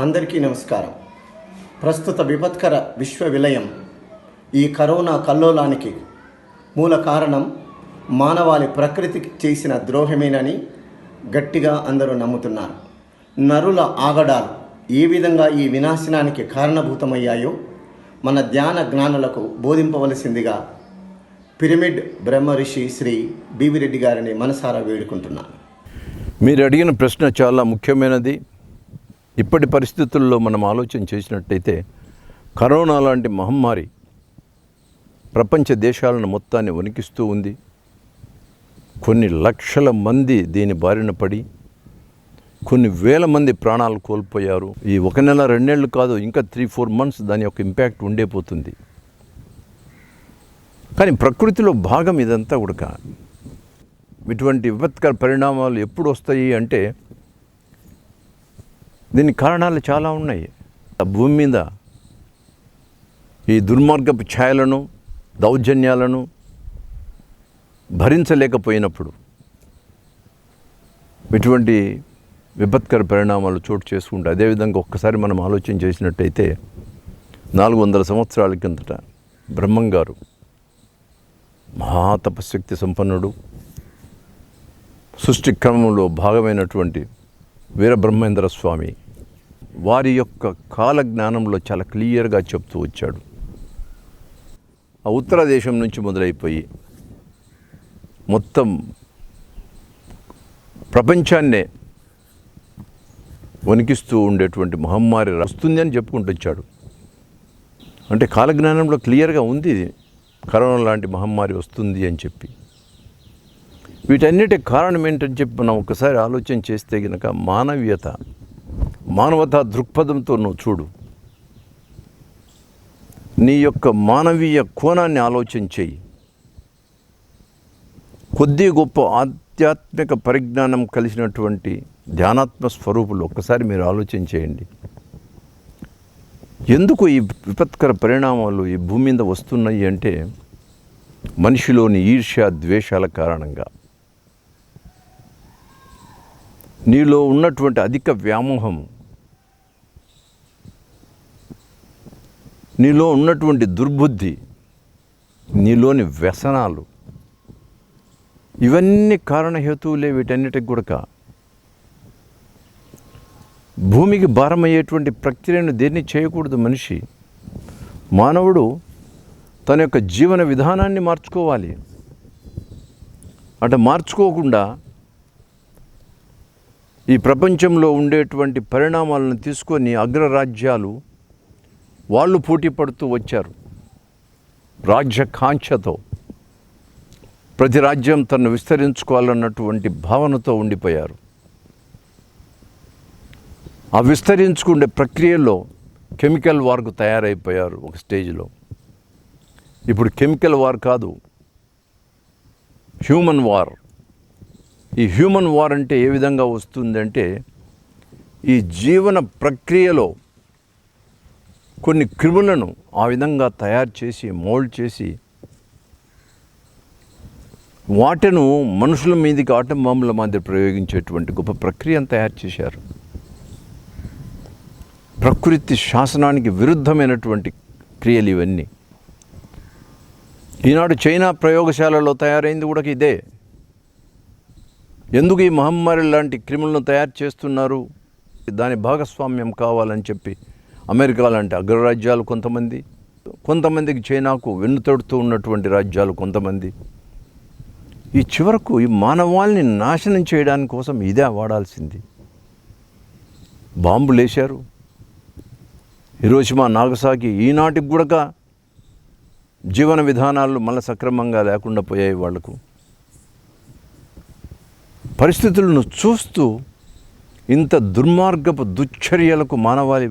అందరికీ నమస్కారం. ప్రస్తుత విపత్కర విశ్వ విలయం ఈ కరోనా కల్లోలానికి మూల కారణం మానవాళి ప్రకృతికి చేసిన ద్రోహమేనని గట్టిగా అందరూ నమ్ముతున్నారు. నరుల ఆగడాలు ఏ విధంగా ఈ వినాశనానికి కారణభూతమయ్యాయో మన ధ్యాన జ్ఞానులకు బోధింపవలసిందిగా పిరమిడ్ బ్రహ్మ ఋషి శ్రీ బివి రెడ్డి గారిని మనసారా వేడుకుంటున్నాను. మీరు అడిగిన ప్రశ్న చాలా ముఖ్యమైనది. ఇప్పటి పరిస్థితుల్లో మనం ఆలోచన చేసినట్టయితే కరోనా లాంటి మహమ్మారి ప్రపంచ దేశాలను మొత్తాన్ని వణికిస్తూ ఉంది. కొన్ని లక్షల మంది దీని బారిన పడి కొన్ని వేల మంది ప్రాణాలు కోల్పోయారు. ఈ 1 నెల 2 నెలలు కాదు, ఇంకా 3-4 మంత్స్ దాని యొక్క ఇంపాక్ట్ ఉండేపోతుంది. కానీ ప్రకృతిలో భాగం ఇదంతా కూడా. ఇటువంటి విపత్కర పరిణామాలు ఎప్పుడు వస్తాయి అంటే దీనికి కారణాలు చాలా ఉన్నాయి. భూమి మీద ఈ దుర్మార్గపు ఛాయలను దౌర్జన్యాలను భరించలేకపోయినప్పుడు ఇటువంటి విపత్కర పరిణామాలు చోటు చేసుకుంటాయి. అదేవిధంగా ఒక్కసారి మనం ఆలోచన చేసినట్టయితే 400 సంవత్సరాల కిందట బ్రహ్మంగారు మహాతపశక్తి సంపన్నుడు, సృష్టి క్రమంలో భాగమైనటువంటి వీరబ్రహ్మేంద్ర స్వామి వారి యొక్క కాల జ్ఞానంలో చాలా క్లియర్గా చెప్తూ వచ్చాడు. ఆ ఉత్తర దేశం నుంచి మొదలైపోయి మొత్తం ప్రపంచాన్నే వణికిస్తూ ఉండేటువంటి మహమ్మారి వస్తుంది అని చెప్పుకుంటూ వచ్చాడు. అంటే కాలజ్ఞానంలో క్లియర్గా ఉంది కరోనా లాంటి మహమ్మారి వస్తుంది అని చెప్పి. వీటన్నిటి కారణం ఏంటని చెప్పి మనం ఒకసారి ఆలోచన చేస్తే కనుక మానవతా దృక్పథంతో నువ్వు చూడు. నీ యొక్క మానవీయ కోణాన్ని ఆలోచన చేయి. కొద్ది గొప్ప ఆధ్యాత్మిక పరిజ్ఞానం కలిసినటువంటి ధ్యానాత్మ స్వరూపులు ఒక్కసారి మీరు ఆలోచన చేయండి. ఎందుకు ఈ విపత్కర పరిణామాలు ఈ భూమి మీద వస్తున్నాయి అంటే మనిషిలోని ఈర్ష్య ద్వేషాల కారణంగా, నీలో ఉన్నటువంటి అధిక వ్యామోహం, నీలో ఉన్నటువంటి దుర్బుద్ధి, నీలోని వ్యసనాలు, ఇవన్నీ కారణహేతువులే. వీటన్నిటికి కూడా భూమికి భారమయ్యేటువంటి ప్రక్రియను దేన్ని చేయకూడదు. మానవుడు తన యొక్క జీవన విధానాన్ని మార్చుకోవాలి. అటు మార్చుకోకుండా ఈ ప్రపంచంలో ఉండేటువంటి పరిణామాలను తీసుకొని అగ్రరాజ్యాలు వాళ్ళు పోటీ పడుతూ వచ్చారు. రాజ్యకాంక్షతో ప్రతి రాజ్యం తను విస్తరించుకోవాలన్నటువంటి భావనతో ఉండిపోయారు. ఆ విస్తరించుకునే ప్రక్రియలో కెమికల్ వార్కు తయారైపోయారు ఒక స్టేజ్లో. ఇప్పుడు కెమికల్ వార్ కాదు, హ్యూమన్ వార్. ఈ హ్యూమన్ వార్ అంటే ఏ విధంగా వస్తుందంటే ఈ జీవన ప్రక్రియలో కొన్ని క్రిములను ఆ విధంగా తయారు చేసి మోల్డ్ చేసి వాటిను మనుషుల మీదకి ఆటం బాంబుల మధ్య ప్రయోగించేటువంటి గొప్ప ప్రక్రియను తయారు చేశారు. ప్రకృతి శాసనానికి విరుద్ధమైనటువంటి క్రియలు ఇవన్నీ. ఈనాడు చైనా ప్రయోగశాలలో తయారైంది కూడా ఇదే. ఎందుకు ఈ మహమ్మారి లాంటి క్రిములను తయారు చేస్తున్నారు? దాని భాగస్వామ్యం కావాలని చెప్పి అమెరికా లాంటి అగ్రరాజ్యాలు కొంతమందికి చైనాకు వెన్నుతడుతూ ఉన్నటువంటి రాజ్యాలు కొంతమంది, ఈ చివరకు ఈ మానవాళిని నాశనం చేయడానికి కోసం ఇదే వాడాల్సింది. బాంబులు వేశారు. హిరోషిమా నాగసాకి ఈనాటికి కూడా జీవన విధానాలు మళ్ళీ సక్రమంగా లేకుండా పోయాయి. వాళ్లకు పరిస్థితులను చూస్తూ ఇంత దుర్మార్గపు దుశ్చర్యలకు మానవాళి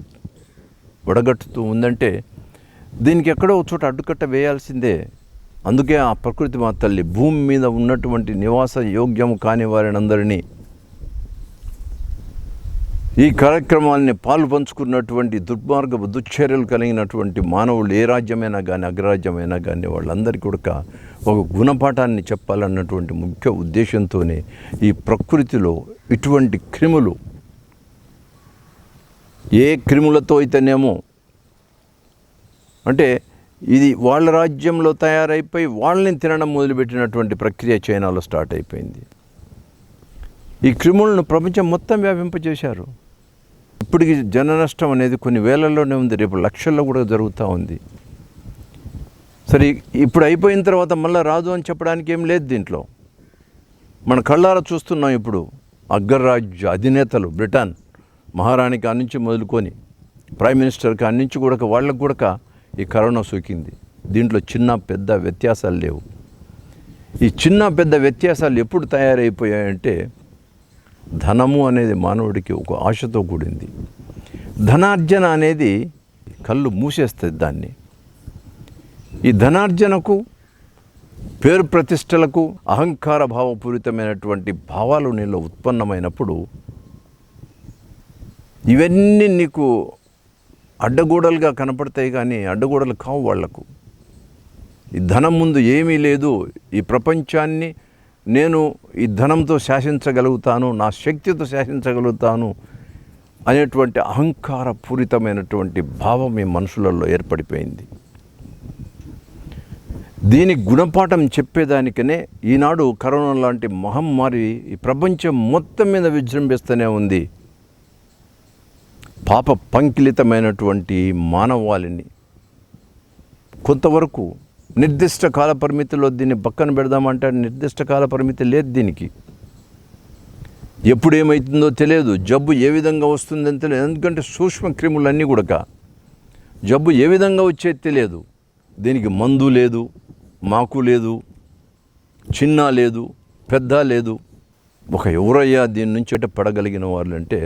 ఒడగట్టుతూ ఉందంటే దీనికి ఎక్కడో ఒక చోట అడ్డుకట్ట వేయాల్సిందే. అందుకే ఆ ప్రకృతి మా తల్లి భూమి మీద ఉన్నటువంటి నివాస యోగ్యము కాని వారినందరినీ ఈ కార్యక్రమాలని పాలు పంచుకున్నటువంటి దుర్మార్గపు దుశ్చర్యలు కలిగినటువంటి మానవులు ఏ రాజ్యమైనా కానీ అగ్రరాజ్యమైనా కానీ వాళ్ళందరికీ కూడా ఒక గుణపాఠాన్ని చెప్పాలన్నటువంటి ముఖ్య ఉద్దేశంతోనే ఈ ప్రకృతిలో ఇటువంటి క్రిములు ఏ క్రిములతో అయితేనేమో అంటే ఇది వాళ్ళ రాజ్యంలో తయారైపోయి వాళ్ళని తినడం మొదలుపెట్టినటువంటి ప్రక్రియ చైనాలో స్టార్ట్ అయిపోయింది. ఈ క్రిములను ప్రపంచం మొత్తం వ్యాపింపజేశారు. ఇప్పటికి జన నష్టం అనేది కొన్ని వేలల్లోనే ఉంది, రేపు లక్షల్లో కూడా జరుగుతూ ఉంది. సరే, ఇప్పుడు అయిపోయిన తర్వాత మళ్ళీ రాదు అని చెప్పడానికి ఏం లేదు దీంట్లో. మన కళ్ళారా చూస్తున్నాం. ఇప్పుడు అగ్రరాజ్య అధినేతలు బ్రిటన్ మహారాణి కాడి నుంచి మొదలుకొని ప్రైమ్ మినిస్టర్ కాడి నుంచి కూడా వాళ్ళకు కూడా ఈ కరోనా సోకింది. దీంట్లో చిన్న పెద్ద వ్యత్యాసాలు లేవు. ఈ చిన్న పెద్ద వ్యత్యాసాలు ఎప్పుడు తయారైపోయాయంటే ధనము అనేది మానవుడికి ఒక ఆశతో కూడింది. ధనార్జన అనేది కళ్ళు మూసేస్తుంది దాన్ని. ఈ ధనార్జనకు, పేరు ప్రతిష్టలకు, అహంకార భావపూరితమైనటువంటి భావాలు నీలో ఉత్పన్నమైనప్పుడు ఇవన్నీ నీకు అడ్డగోడలుగా కనపడతాయి, కానీ అడ్డగోడలు కావు వాళ్లకు. ఈ ధనం ముందు ఏమీ లేదు. ఈ ప్రపంచాన్ని నేను ఈ ధనంతో శాసించగలుగుతాను, నా శక్తితో శాసించగలుగుతాను అనేటువంటి అహంకార పూరితమైనటువంటి భావం ఈ మనుషులలో ఏర్పడిపోయింది. దీనికి గుణపాఠం చెప్పేదానికనే ఈనాడు కరోనా లాంటి మహమ్మారి ఈ ప్రపంచం మొత్తం మీద విజృంభిస్తూనే ఉంది. పాప పంకిలితమైనటువంటి మానవాళిని కొంతవరకు నిర్దిష్ట కాల పరిమితిలో దీన్ని పక్కన పెడదామంటే నిర్దిష్ట కాల పరిమితి లేదు దీనికి. ఎప్పుడు ఏమవుతుందో తెలియదు, జబ్బు ఏ విధంగా వస్తుందని తెలియదు. ఎందుకంటే సూక్ష్మ క్రిములన్నీ కూడా జబ్బు ఏ విధంగా వచ్చేది తెలియదు. దీనికి మందు లేదు, మాకు లేదు, చిన్న లేదు, పెద్ద లేదు. ఒక ఎవరయ్యా దీని నుంచి పడగలిగిన వాళ్ళు అంటే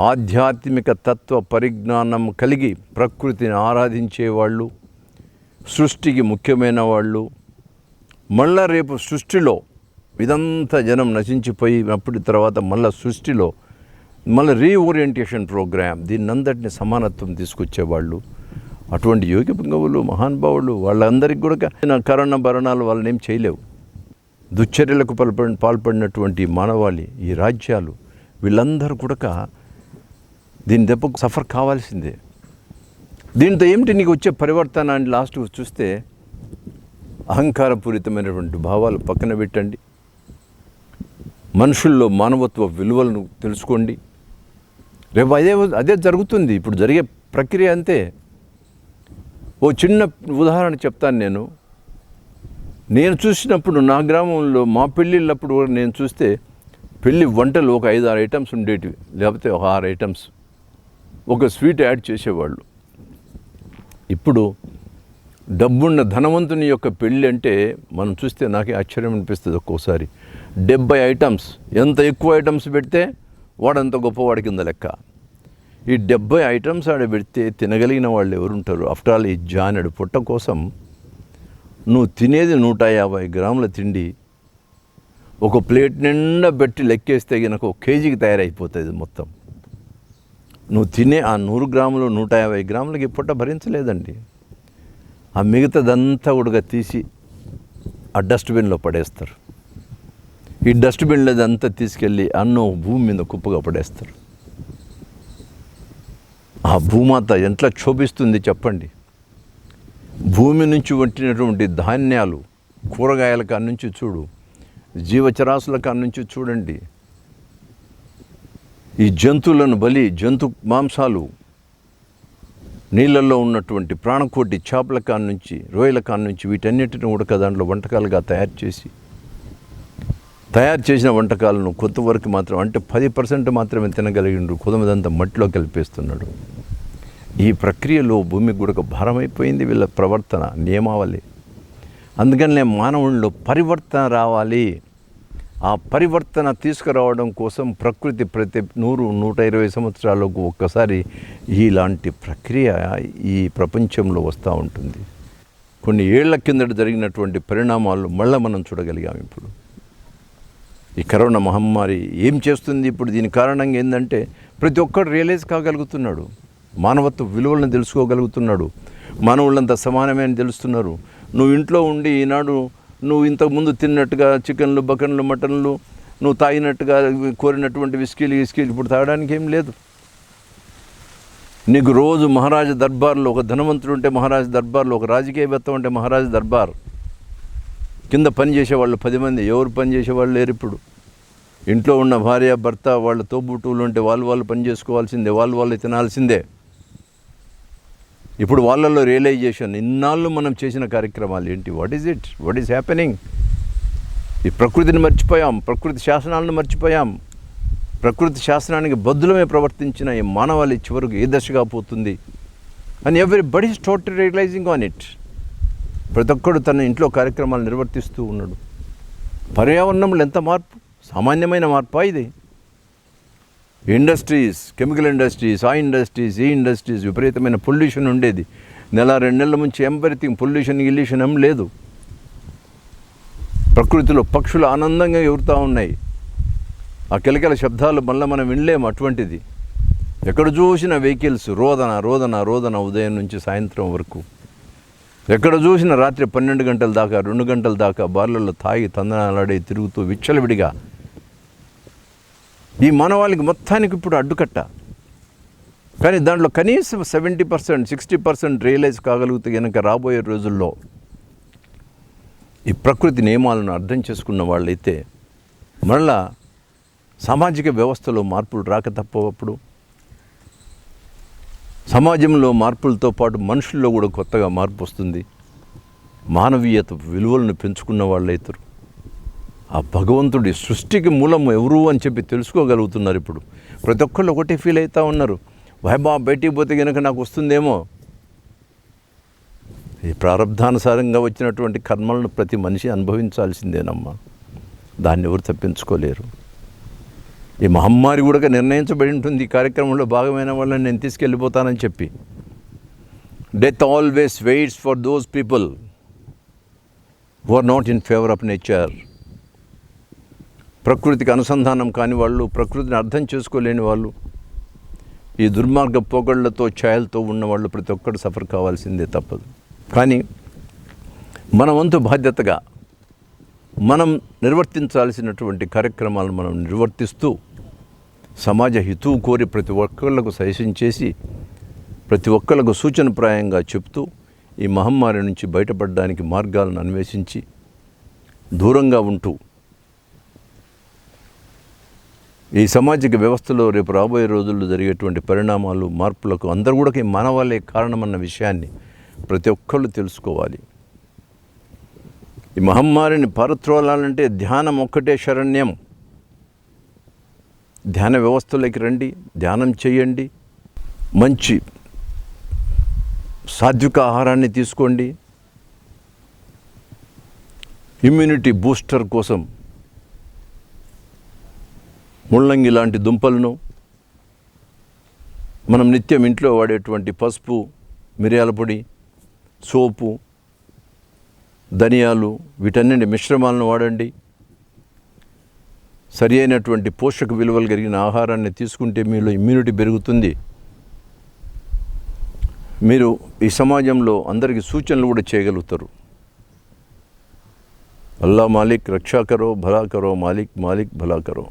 ఆధ్యాత్మిక తత్వ పరిజ్ఞానం కలిగి ప్రకృతిని ఆరాధించేవాళ్ళు, సృష్టికి ముఖ్యమైన వాళ్ళు. మళ్ళా రేపు సృష్టిలో ఇదంతా జనం నశించిపోయినప్పటి తర్వాత మళ్ళీ సృష్టిలో మళ్ళీ రీఓరియంటేషన్ ప్రోగ్రామ్, దీన్నంతటిని సమానత్వం తీసుకొచ్చేవాళ్ళు. అటువంటి యోగి పుంగవులు, మహానుభావులు, వాళ్ళందరికీ కూడా కరోనా భరణాలు వాళ్ళని ఏం చేయలేవు. దుశ్చర్యలకు పాల్పడినటువంటి మానవాళి, ఈ రాజ్యాలు, వీళ్ళందరూ కూడా దీని దెబ్బకు సఫర్ కావాల్సిందే. దీంతో ఏమిటి నీకు వచ్చే పరివర్తన అని లాస్ట్కు చూస్తే అహంకారపూరితమైనటువంటి భావాలు పక్కన పెట్టండి. మనుషుల్లో మానవత్వ విలువలను తెలుసుకోండి. రేపు అదే జరుగుతుంది. ఇప్పుడు జరిగే ప్రక్రియ అంతే. ఓ చిన్న ఉదాహరణ చెప్తాను. నేను చూసినప్పుడు నా గ్రామంలో మా పెళ్ళిళ్ళప్పుడు కూడా నేను చూస్తే పెళ్ళి వంటలు ఒక 5-6 ఐటమ్స్ ఉండేటివి, లేకపోతే ఒక 6 ఐటమ్స్, ఒక స్వీట్ యాడ్ చేసేవాళ్ళు. ఇప్పుడు డబ్బున్న ధనవంతుని యొక్క పెళ్ళి అంటే మనం చూస్తే నాకే ఆశ్చర్యం అనిపిస్తుంది ఒక్కోసారి. 70 ఐటమ్స్, ఎంత ఎక్కువ ఐటమ్స్ పెడితే వాడంత గొప్పవాడి కింద లెక్క. ఈ 70 ఐటమ్స్ ఆడ పెడితే తినగలిగిన వాళ్ళు ఎవరుంటారు? ఆఫ్టర్ ఆల్ ఈ జానెడు పొట్ట కోసం నువ్వు తినేది 150 గ్రాముల తిండి ఒక ప్లేట్ నిండా పెట్టి లెక్కేస్తే కనుక 1 కేజీకి తయారైపోతుంది మొత్తం. నువ్వు తినే ఆ 100 గ్రాములు 150 గ్రాములకి పొట్ట భరించలేదండి. ఆ మిగతాదంతా కూడా తీసి ఆ డస్ట్బిన్లో పడేస్తారు. ఈ డస్ట్బిన్లో అదంతా తీసుకెళ్ళి అన్నం భూమి మీద కుప్పగా పడేస్తారు. ఆ భూమాత ఎంత క్షోభిస్తుంది చెప్పండి. భూమి నుంచి వంటినటువంటి ధాన్యాలు, కూరగాయల కాడి నుంచి చూడు, జీవచరాశుల కాడి నుంచి చూడండి, ఈ జంతువులను జంతు మాంసాలు, నీళ్ళల్లో ఉన్నటువంటి ప్రాణకోటి చేపల కాడి నుంచి, రొయ్యల కాడి నుంచి, వీటన్నిటిని కూడా దాంట్లో వంటకాలుగా తయారు చేసిన వంటకాలను కొంతవరకు మాత్రం, అంటే 10% మాత్రమే తినగలిగిండు, కొంతమందంతా మట్టిలో కలిపేస్తున్నాడు. ఈ ప్రక్రియలో భూమికి కూడా భారమైపోయింది వీళ్ళ ప్రవర్తన నియమావళి. అందుకనే మానవుల్లో పరివర్తన రావాలి. ఆ పరివర్తన తీసుకురావడం కోసం ప్రకృతి ప్రతి 100-120 సంవత్సరాలకు ఒక్కసారి ఇలాంటి ప్రక్రియ ఈ ప్రపంచంలో వస్తూ ఉంటుంది. కొన్ని ఏళ్ల కిందట జరిగినటువంటి పరిణామాలు మళ్ళీ మనం చూడగలిగాం. ఇప్పుడు ఈ కరోనా మహమ్మారి ఏం చేస్తుంది? ఇప్పుడు దీని కారణంగా ఏంటంటే ప్రతి ఒక్కడు రియలైజ్ కాగలుగుతున్నాడు, మానవత్వ విలువలను తెలుసుకోగలుగుతున్నాడు, మానవులంతా సమానమే అని తెలుస్తున్నారు. నువ్వు ఇంట్లో ఉండి ఈనాడు నువ్వు ఇంతకుముందు తిన్నట్టుగా చికెన్లు, బకన్లు, మటన్లు, నువ్వు తాగినట్టుగా కోరినటువంటి విస్కీలు ఇప్పుడు తాగడానికి ఏం లేదు. నీకు రోజు మహారాజు దర్బార్లో ఒక ధనవంతుడు ఉంటే మహారాజు దర్బార్లో, ఒక రాజకీయవేత్త ఉంటే మహారాజు దర్బార్, కింద పనిచేసేవాళ్ళు 10 మంది. ఎవరు పనిచేసేవాళ్ళు లేరు ఇప్పుడు. ఇంట్లో ఉన్న భార్య భర్త వాళ్ళ తోబుట్టువులు ఉంటే వాళ్ళు పని చేసుకోవాల్సిందే, వాళ్ళు తినాల్సిందే. ఇప్పుడు వాళ్ళల్లో రియలైజేషన్, ఇన్నాళ్ళు మనం చేసిన కార్యక్రమాలు ఏంటి, వాట్ ఈజ్ హ్యాపెనింగ్? ఈ ప్రకృతిని మర్చిపోయాం, ప్రకృతి శాసనాలను మర్చిపోయాం. ప్రకృతి శాసనానికి బద్దులమే ప్రవర్తించిన ఈ మానవాళి చివరకు ఏ దశగా పోతుంది అని everybody started realising on it. ప్రతి ఒక్కడు తన ఇంట్లో కార్యక్రమాలు నిర్వర్తిస్తూ ఉన్నాడు. పర్యావరణంలో ఎంత మార్పు, సామాన్యమైన మార్పా ఇది? ఇండస్ట్రీస్, కెమికల్ ఇండస్ట్రీస్, ఆ ఇండస్ట్రీస్, ఈ ఇండస్ట్రీస్, విపరీతమైన పొల్యూషన్ ఉండేది. 1-2 నెలల నుంచి ఎవ్రీథింగ్ పొల్యూషన్ ఏం లేదు. ప్రకృతిలో పక్షులు ఆనందంగా ఎగురుతూ ఉన్నాయి. ఆ కిలకిల శబ్దాలు మళ్ళీ మనం వినలేము. అటువంటిది ఎక్కడ చూసిన వెహికల్స్, రోదన ఉదయం నుంచి సాయంత్రం వరకు. ఎక్కడ చూసిన రాత్రి 12 గంటల దాకా, 2 గంటల దాకా బార్లలో తాగి తందనాలాడే తిరుగుతూ విచ్చలవిడిగా. ఈ మానవాళికి మొత్తానికి ఇప్పుడు అడ్డుకట్ట. కానీ దాంట్లో కనీసం 70%, 60% రియలైజ్ కాగలిగితే కనుక రాబోయే రోజుల్లో ఈ ప్రకృతి నియమాలను అర్థం చేసుకున్న వాళ్ళైతే మళ్ళా సామాజిక వ్యవస్థలో మార్పులు రాక తప్పప్పుడు. సమాజంలో మార్పులతో పాటు మనుషుల్లో కూడా కొత్తగా మార్పు వస్తుంది. మానవీయత విలువలను పెంచుకున్న వాళ్ళైతారు. ఆ భగవంతుడి సృష్టికి మూలం ఎవరు అని చెప్పి తెలుసుకోగలుగుతున్నారు. ఇప్పుడు ప్రతి ఒక్కళ్ళు ఒకటే ఫీల్ అవుతూ ఉన్నారు, బయటికి పోతే కనుక నాకు వస్తుందేమో. ఈ ప్రారంధానుసారంగా వచ్చినటువంటి కర్మలను ప్రతి మనిషి అనుభవించాల్సిందేనమ్మా. దాన్ని ఎవరు తప్పించుకోలేరు. ఈ మహమ్మారి కూడా నిర్ణయించబడి ఉంటుంది. ఈ కార్యక్రమంలో భాగమైన వాళ్ళని నేను తీసుకెళ్ళిపోతానని చెప్పి. Death always waits for those people who are not in favour of nature. ప్రకృతికి అనుసంధానం కాని వాళ్ళు, ప్రకృతిని అర్థం చేసుకోలేని వాళ్ళు, ఈ దుర్మార్గ పోగళ్లతో ఛాయలతో ఉన్నవాళ్ళు ప్రతి ఒక్కరు సఫర్ కావాల్సిందే, తప్పదు. కానీ మన వంతు బాధ్యతగా మనం నిర్వర్తించాల్సినటువంటి కార్యక్రమాలను మనం నిర్వర్తిస్తూ సమాజ హితువు కోరి ప్రతి ఒక్కళ్ళకు సజెషన్ చేసి ప్రతి ఒక్కళ్ళకు సూచనప్రాయంగా చెప్తూ ఈ మహమ్మారి నుంచి బయటపడడానికి మార్గాలను అన్వేషించి దూరంగా ఉంటూ ఈ సామాజిక వ్యవస్థలో రేపు రాబోయే రోజుల్లో జరిగేటువంటి పరిణామాలు, మార్పులకు అందరూ కూడా ఈ మానవాళే కారణమన్న విషయాన్ని ప్రతి ఒక్కళ్ళు తెలుసుకోవాలి. ఈ మహమ్మారిని పారత్రోలాలంటే ధ్యానం ఒక్కటే శరణ్యం. ధ్యాన వ్యవస్థలోకి రండి, ధ్యానం చేయండి, మంచి సాత్విక ఆహారాన్ని తీసుకోండి. ఇమ్యూనిటీ బూస్టర్ కోసం ముల్లంగి లాంటి దుంపలను, మనం నిత్యం ఇంట్లో వాడేటువంటి పసుపు, మిరియాల పొడి, సోపు, ధనియాలు, వీటన్నిటి మిశ్రమాలను వాడండి. సరి అయినటువంటి పోషక విలువలు కలిగిన ఆహారాన్ని తీసుకుంటే మీలో ఇమ్యూనిటీ పెరుగుతుంది. మీరు ఈ సమాజంలో అందరికీ సూచనలు కూడా చేయగలుగుతారు. అల్లా మాలిక్ రక్షా కరో భలా కరో, మాలిక్ మాలిక్ భలా కరో.